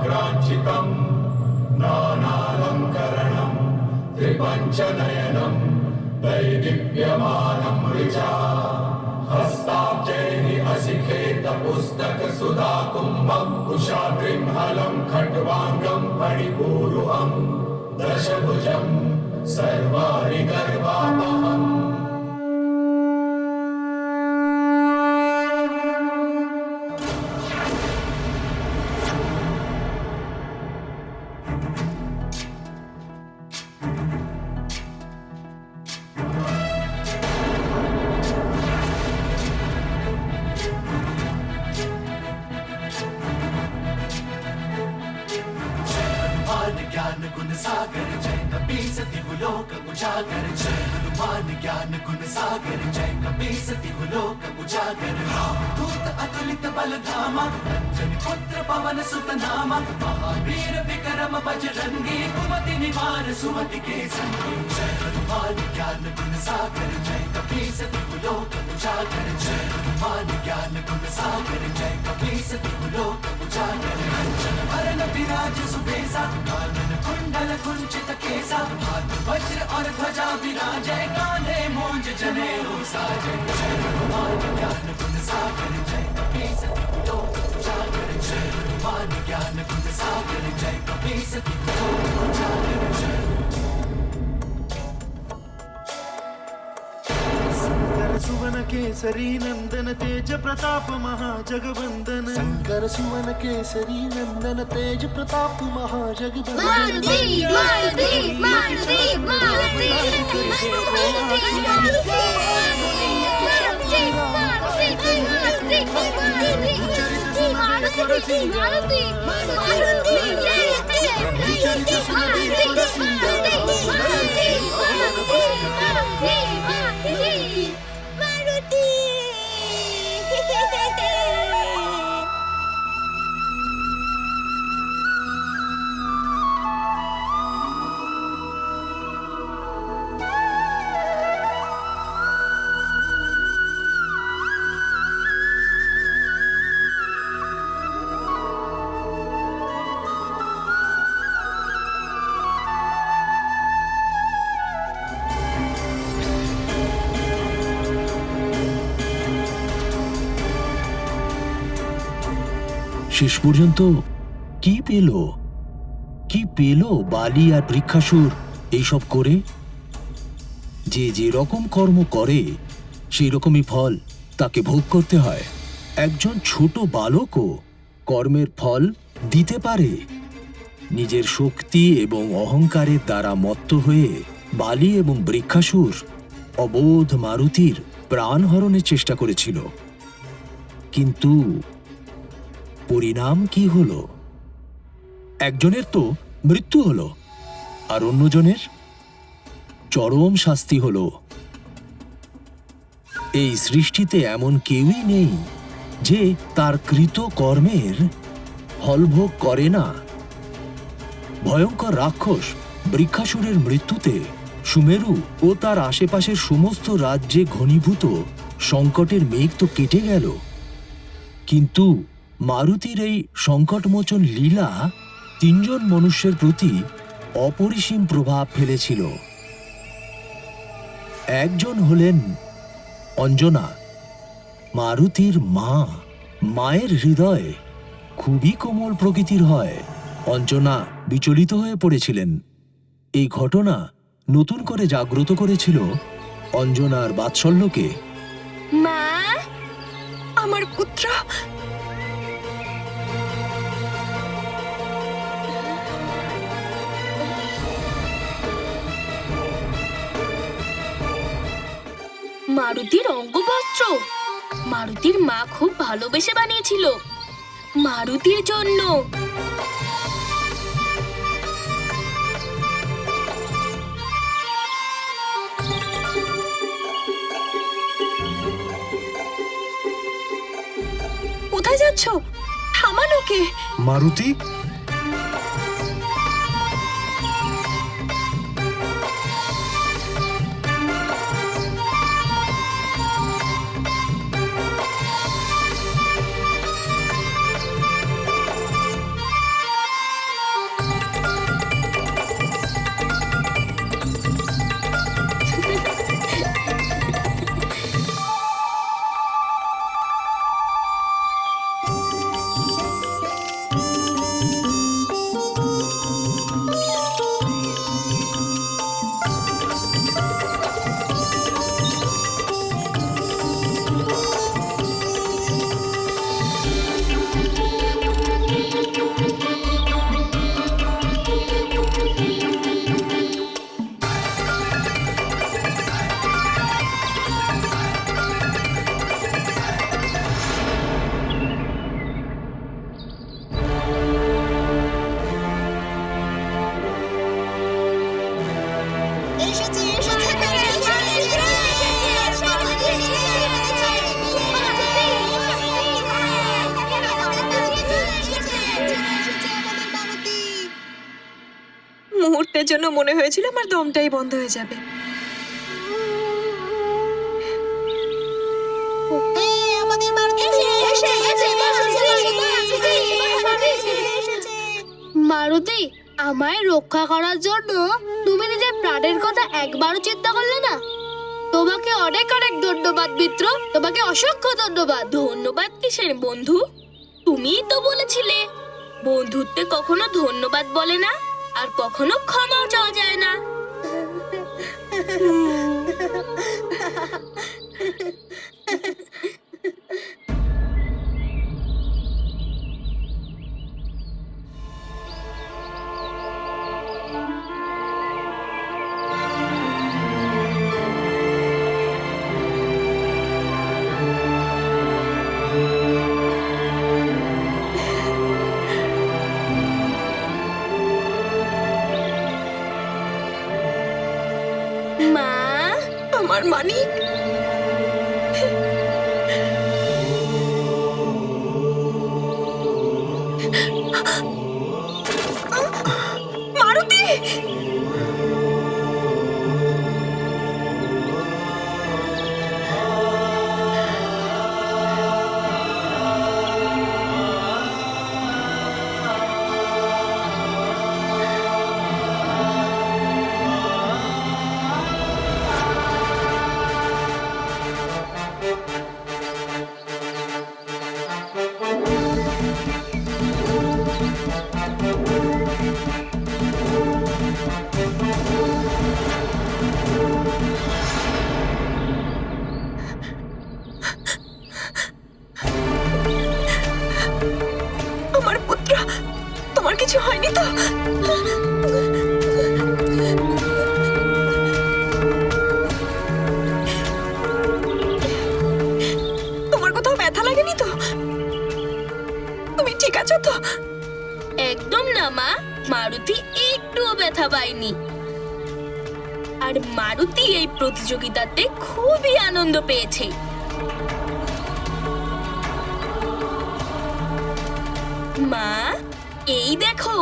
वज्राग्राञ्चितम् नानालङ्करणम् त्रिपञ्चनयनम् दैदीप्यमानं ऋचा हस्ताब्जैः असिखेतपुस्तकसुधाकुम्भं कुशाग्रिंहलं खट्वाङ्गं फणिपूरुहं दशभुजं सर्वाणि गर्वापहम्। ज्ञान गुण सागर जय कपी सती लोक उजागर जय हनुमान ज्ञान गुण सागर जय कपी सती लोक उजागर दूत अतुलित बल धामा अंजनी पुत्र पवन सुत नामा महावीर विक्रम बजरंगी कुमति निवार सुमति के संगी जय हनुमान ज्ञान गुण सागर जय कपी सती लोक उजागर जय हनुमान ज्ञान गुण सागर जय कपी सती लोक उजागर कंचन भरण विराज सुबेसा कुंडल कुंचित केसा हाथ वज्र और ध्वजा विराजय कांधे मूंज जनेऊ साजय जय हनुमान ज्ञान गुण सागर जय कपी सती लोक उजागर जय हनुमान ज्ञान गुण सागर जय कपी सती लोक उजागर जय सुवन केसरी नंदन तेज प्रताप महाजगवंदन शंकर सुवन केसरी नंदन तेज प्रताप महाजगवंदन मारुति मारुति मारुति मारुति শেষ পর্যন্ত কি পেল বালি আর বৃক্ষাসুর এইসব করে? যে যে রকম কর্ম করে সেই রকমই ফল তাকে ভোগ করতে হয়। একজন ছোট বালকও কর্মের ফল দিতে পারে। নিজের শক্তি এবং অহংকারের দ্বারা মত্ত হয়ে বালি এবং বৃক্ষাসুর অবোধ মারুতির প্রাণ হরণের চেষ্টা করেছিল, কিন্তু পরিণাম কি হলো? একজনের তো মৃত্যু হলো আর অন্যজনের চরম শাস্তি হলো। এই সৃষ্টিতে এমন কেউই নেই যে তার কৃত কর্মের ফলভোগ করে না। ভয়ঙ্কর রাক্ষস বৃক্ষাসুরের মৃত্যুতে সুমেরু ও তার আশেপাশের সমস্ত রাজ্যে ঘনীভূত সংকটের মেঘ তো কেটে গেল, কিন্তু মারুতির এই সংকটমোচন লীলা তিনজন মনুষ্যের প্রতি অপরিসীম প্রভাব ফেলেছিল। একজন হলেন অঞ্জনা, মারুতির মা। মায়ের হৃদয় খুবই কোমল প্রকৃতির হয়। অঞ্জনা বিচলিত হয়ে পড়েছিলেন। এই ঘটনা নতুন করে জাগ্রত করেছিল অঞ্জনার বাৎসল্যকে। মা, আমার পুত্র মারুতির অঙ্গবস্ত্র মারুতির মা খুব ভালোবেসে বানিয়েছিল মারুতির জন্য। কোথায় যাচ্ছ? থামানো কে? মারুতি, মুহূর্তের জন্য মনে হয়েছিল আমার দমটাই বন্ধ হয়ে যাবে। মারুতি, আমায় রক্ষা করার জন্য তুমি নিজের প্রাণের কথা একবারও চিন্তা করলে না? তোমাকে অনেক অনেক ধন্যবাদ মিত্র, তোমাকে অসংখ্য ধন্যবাদ। ধন্যবাদ কিসের বন্ধু? তুমিই তো বলেছিলে বন্ধুত্বে কখনো ধন্যবাদ বলে না, আর কখনো ক্ষমাও চাওয়া যায় না। মা, আমার মানিক, মারুতি, আমার পুত্র, তোমার কিছু হয়নি তো? তোমার কোথাও ব্যথা লাগেনি তো? তুমি ঠিক আছো তো? একদম না মা, মারুতি একটুও ব্যথা পায়নি। আর মারুতি এই প্রতিযোগিতাতে খুবই আনন্দ পেয়েছে। মা, এই দেখো,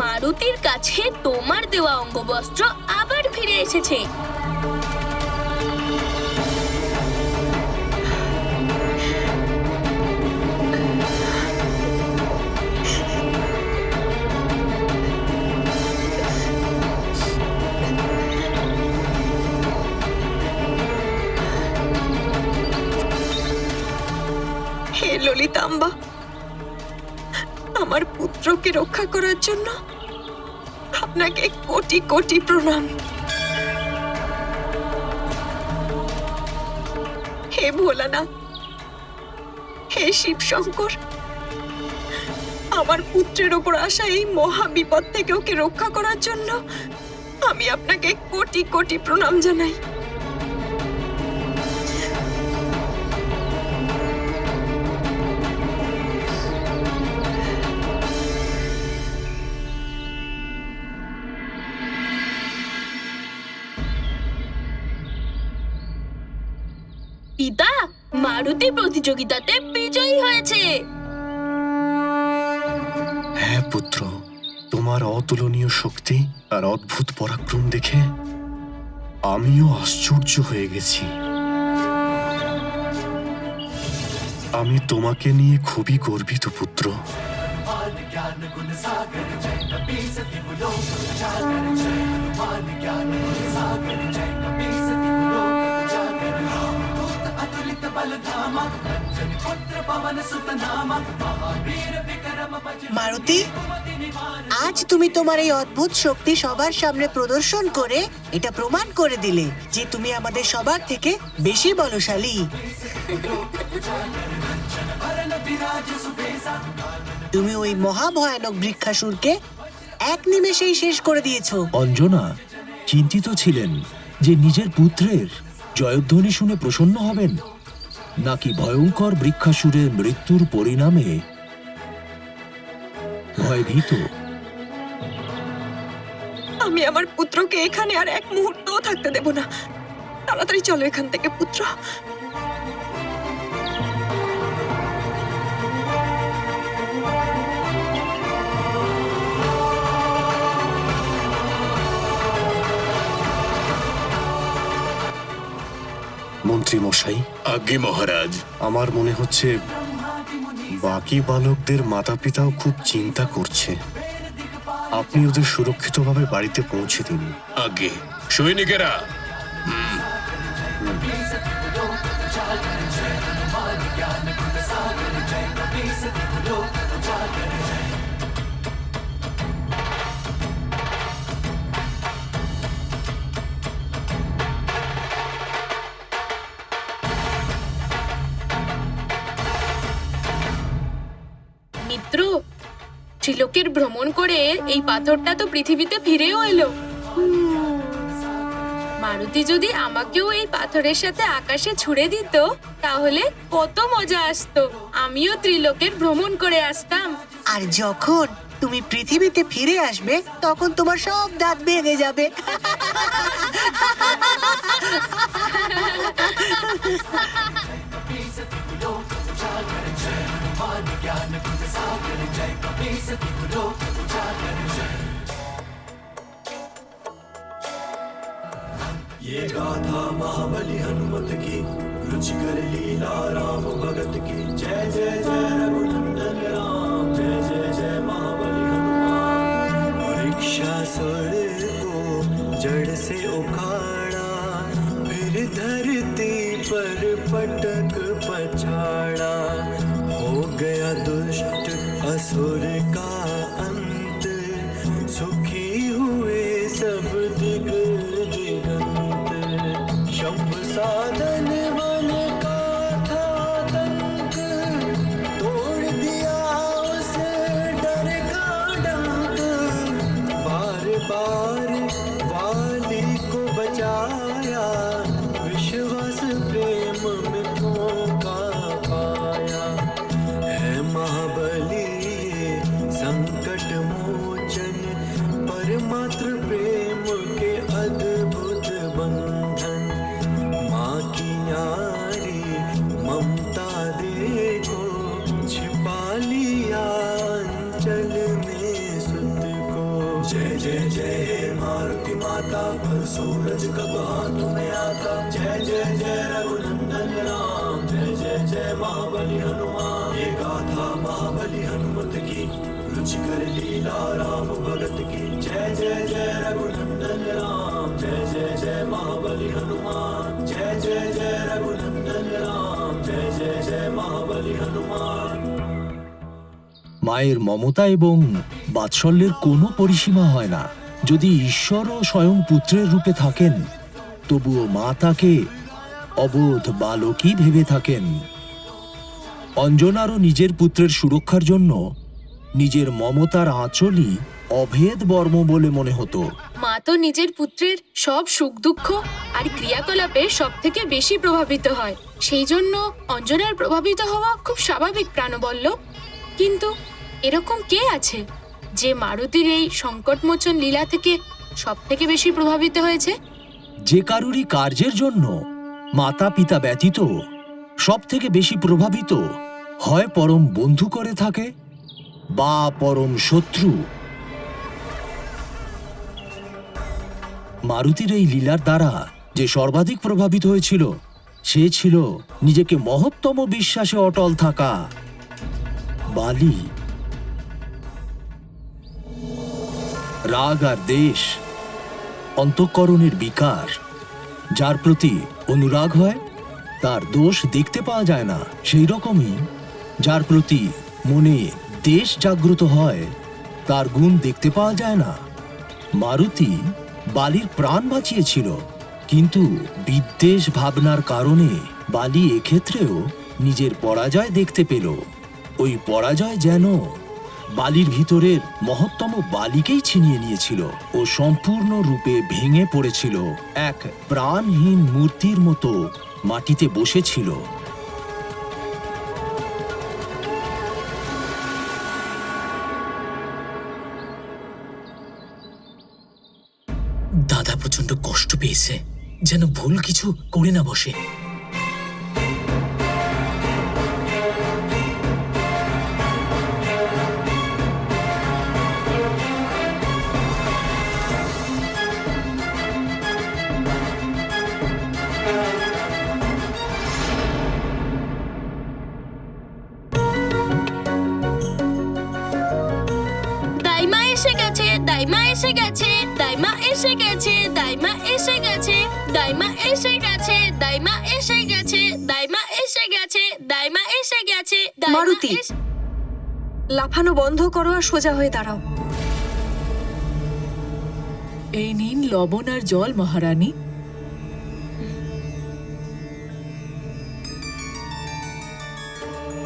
মারুতির কাছে তোমার দেওয়া অঙ্গবস্ত্র আবার ফিরে এসেছে। হে ললিতাম্বা, আমার পুত্রকে রক্ষা করার জন্য আপনাকে কোটি কোটি প্রণাম। হে ভোলানাথ, হে শিব শঙ্কর, আমার পুত্রের ওপর আসা এই মহা বিপদ থেকে ওকে রক্ষা করার জন্য আমি আপনাকে কোটি কোটি প্রণাম জানাই। পিতা, মারুতি প্রতিযোগিতাতে বিজয়ী হয়েছে। হ্যাঁ পুত্র, তোমার অতুলনীয় শক্তি আর অদ্ভুত পরাক্রম দেখে আমিও আশ্চর্য হয়ে গেছি। আমি তোমাকে নিয়ে খুবই গর্বিত পুত্র। मान ज्ञान गुण सागर जय कपी सति लोक उजागर जय मान ज्ञान गुण सागर जय कपी सति लोक उजागर दूत अतुलित बल धामा अंजनी पुत्र पवन सुत नामा महावीर विक्रम बजरंगी মারুতি, আজ তুমি তোমার এই অদ্ভুত শক্তি সবার সামনে প্রদর্শন করে এটা প্রমাণ করে দিলে যে তুমি আমাদের সবার থেকে বেশি বলশালী। তুমি ওই মহাভয়ানক বৃক্ষাসুরকে এক নিমেষেই শেষ করে দিয়েছো। অঞ্জনা চিন্তিত ছিলেন যে নিজের পুত্রের জয়ধ্বনি শুনে প্রসন্ন হবেন, নাকি ভয়ঙ্কর বৃক্ষাসুরের মৃত্যুর পরিণামে ভয়ভীত। আমি আমার পুত্রকে এখানে আর এক মুহূর্তও থাকতে দেব না। তাড়াতাড়ি চলো এখান থেকে পুত্র। মন্ত্রীমশাই, আজ্ঞে মহারাজ। আমার মনে হচ্ছে বাকি বালকদের মাতা পিতাও খুব চিন্তা করছে। আপনি ওদের সুরক্ষিতভাবে বাড়িতে পৌঁছে দিন। আজ্ঞে। সৈনিকেরা, মিত্র, ত্রিলোকের ভ্রমণ করে এই পাথরটা তো পৃথিবীতে ফিরেও এলো। মারুতি যদি আমাকেও এই পাথরের সাথে আকাশে ছুড়ে দিত তাহলে কত মজা আসতো, আমিও ত্রিলোকের ভ্রমণ করে আসতাম। আর যখন তুমি পৃথিবীতে ফিরে আসবে তখন তোমার সব দাঁত ভেঙে যাবে। ये गाथा महाबली हनुमत की, रुचिकर लीला राम भगत की। जय जय जय रघुनंदन राम, जय जय जय महाबली हनुमान। वृक्षासुर को जड़ से उखाड़ा, फिर धरती पर पटक पछाड़ा। हो गया दुष्ट असुर का अंत, सुखी हुए सब दिग दिगंत। शंभ साधन वन का था तंक, तोड़ दिया उस डर का डंक। बार बार वाली को बचाया, विश्वास प्रेम मित्रों का पाया। है महाबली संकट मोचन, परमात्र प्रेम के अद्भुत बंधन। माँ की न्यारी ममता देखो, छिपा लिया अंचल में सुत को। जय जय जय मारुति माता, पर सूरज कब हाथों में आता। जय जय जय रघुनंदन राम, जय जय जय महाबली हनुमान। ये गाथा महाबली हनुमत की, रुचिकर लीला राम भगत की। जय जय जय रघुनंदन राम, जय जय जय महाबली हनुमान। जय जय जय रघुनंदन राम, जय जय जय महाबली हनुमान। মায়ের মমতা এবং বাৎসল্যের কোনো পরিসীমা হয় না। যদি ঈশ্বরও স্বয়ং পুত্রের রূপে থাকেন, তবুও মা তাকে অবোধ বালকই ভেবে থাকেন। অঞ্জনারও নিজের পুত্রের সুরক্ষার জন্য নিজের মমতার আঁচলই অভেদ বর্ম বলে মনে হতো। মা তো নিজের পুত্রের সব সুখ দুঃখ আর ক্রিয়াকলাপে সব থেকে বেশি প্রভাবিত হয়, সেই জন্য অঞ্জনার প্রভাবিত হওয়া খুব স্বাভাবিক প্রাণবল্লভ। কিন্তু এরকম কে আছে যে মারুতির এই সংকটমোচন লীলা থেকে সব থেকে বেশি প্রভাবিত হয়েছে? যে কারুরই কার্যের জন্য মাতা পিতা ব্যতীত সব থেকে বেশি প্রভাবিত হয় পরম বন্ধু করে থাকে বা পরম শত্রু। মারুতির এই লীলার দ্বারা যে সর্বাধিক প্রভাবিত হয়েছিল সে ছিল নিজেকে মহত্তম বিশ্বাসে অটল থাকা বালি। রাগ আর দেশ অন্তঃকরণের বিকার, যার প্রতি অনুরাগ হয় তার দোষ দেখতে পাওয়া যায় না। সেই রকমই যার প্রতি মনে দেশ জাগ্রত হয় তার গুণ দেখতে পাওয়া যায় না। মারুতি বালির প্রাণ বাঁচিয়েছিল, কিন্তু বিদ্বেষ ভাবনার কারণে বালি এক্ষেত্রেও নিজের পরাজয় দেখতে পেল। ওই পরাজয় যেন বালির ভিতরের মহত্তম বালিকেই ছিনিয়ে নিয়েছিল ও সম্পূর্ণ রূপে ভেঙে পড়েছিল, এক প্রাণহীন মূর্তির মতো মাটিতে বসেছিল। দাদা প্রচন্ড কষ্ট পেয়েছে, যেন ভুল কিছু করে না বসে। দাইমা এসে গেছে, দাইমা এসে গেছে, দাইমা এসে গেছে, দাইমা এসে গেছে, দাইমা এসে গেছে, দাইমা এসে গেছে, দাইমা এসে গেছে, দাইমা মারুতি। এসে- লাফানো বন্ধ করো আর সোজা হয়ে দাঁড়াও। এই নিন লবণ আর জল মহারানী।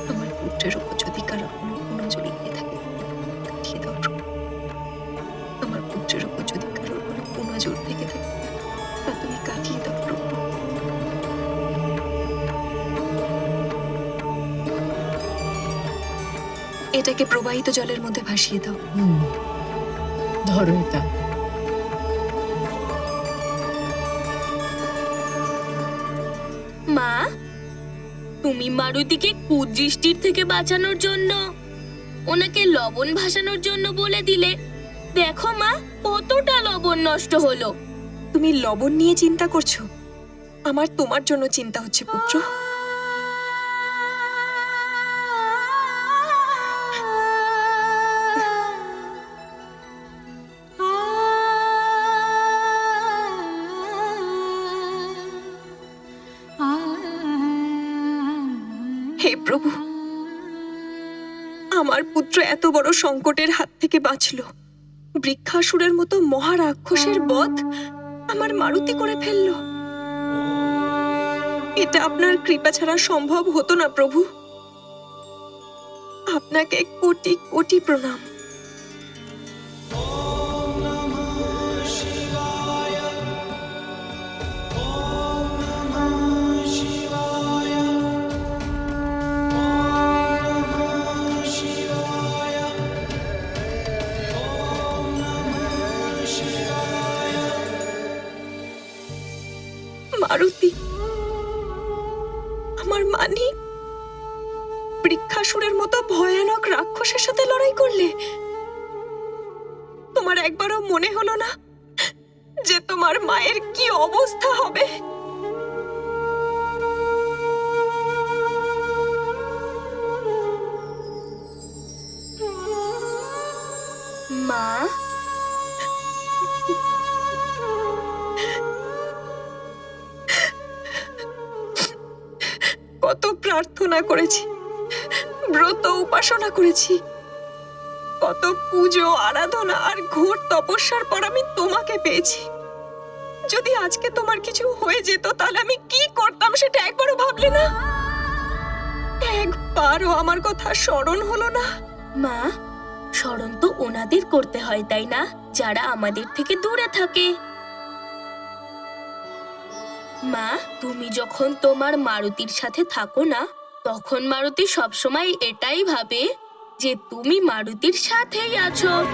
আমার পুত্রের উপর যদি কারো কোনো নজর লেগে থাকে কাটিয়ে দাও প্রভু। আমার পুত্রের উপর যদি কারোর কোনো কুনজর লেগে থাকে তা তুমি কাটিয়ে দাও প্রভু। এটাকে প্রবাহিত জলের মধ্যে ভাসিয়ে দাও। ধরো এটা। মা, তুমি মারুতিকে কুদৃষ্টির থেকে বাঁচানোর জন্য ওনাকে লবণ ভাসানোর জন্য বলে দিলে। দেখো মা, কতটা লবণ নষ্ট হলো। তুমি লবণ নিয়ে চিন্তা করছো, আমার তোমার জন্য চিন্তা হচ্ছে পুত্র। হে প্রভু, আমার পুত্র এত বড় সংকটের হাত থেকে বাঁচলো। বৃক্ষাসুরের মতো মহা রাক্ষসের বধ আমার মারুতি করে ফেললো। এটা আপনার কৃপা ছাড়া সম্ভব হতো না প্রভু। আপনাকে কোটি কোটি প্রণাম। মারুতি, আমার মানিক, বৃক্ষাসুরের মতো ভয়ানক রাক্ষসের সাথে লড়াই করলে। তোমার একবারও মনে হলো না যে তোমার মায়ের কি অবস্থা হবে? মা, কত প্রার্থনা করেছি, ব্রত উপাসনা করেছি, কত পুজো আরাধনা আর ঘোর তপস্যার পর আমি তোমাকে পেয়েছি। যদি আজকে তোমার কিছু হয়ে যেত তাহলে আমি কি করতাম সেটা একবারও ভাবলে না? একবারও আমার কথা স্মরণ হলো না? মা, স্মরণ তো ওনাদের করতে হয়, তাই না, যারা আমাদের থেকে দূরে থাকে। মা, তুমি যখন তোমার মারুতির সাথে থাকো না, তখন মারুতি সবসময় এটাই ভাবে যে তুমি মারুতির সাথেই আছো।